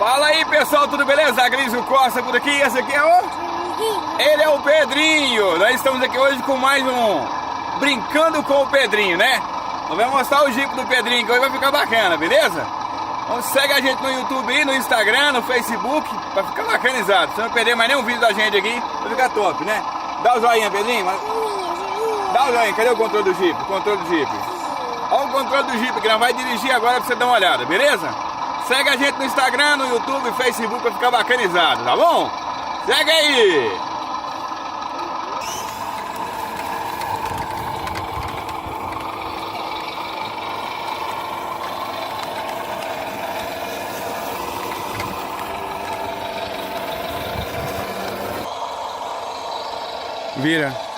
Fala aí, pessoal, tudo beleza? Agrísio Costa por aqui, esse aqui é o... Ele é o Pedrinho. Nós estamos aqui hoje com mais um Brincando com o Pedrinho, né? Eu vou mostrar o Jeep do Pedrinho, que hoje vai ficar bacana, beleza? Então segue a gente no YouTube e no Instagram, no Facebook, pra ficar bacanizado. Se não perder mais nenhum vídeo da gente aqui, vai ficar top, né? Dá o joinha, Pedrinho. Dá o joinha, cadê o controle do Jeep? O controle do Jeep. Olha o controle do Jeep que nós vai dirigir agora pra você dar uma olhada, beleza? Segue a gente no Instagram, no YouTube, Facebook pra ficar bacanizado, tá bom? Segue aí! Vira.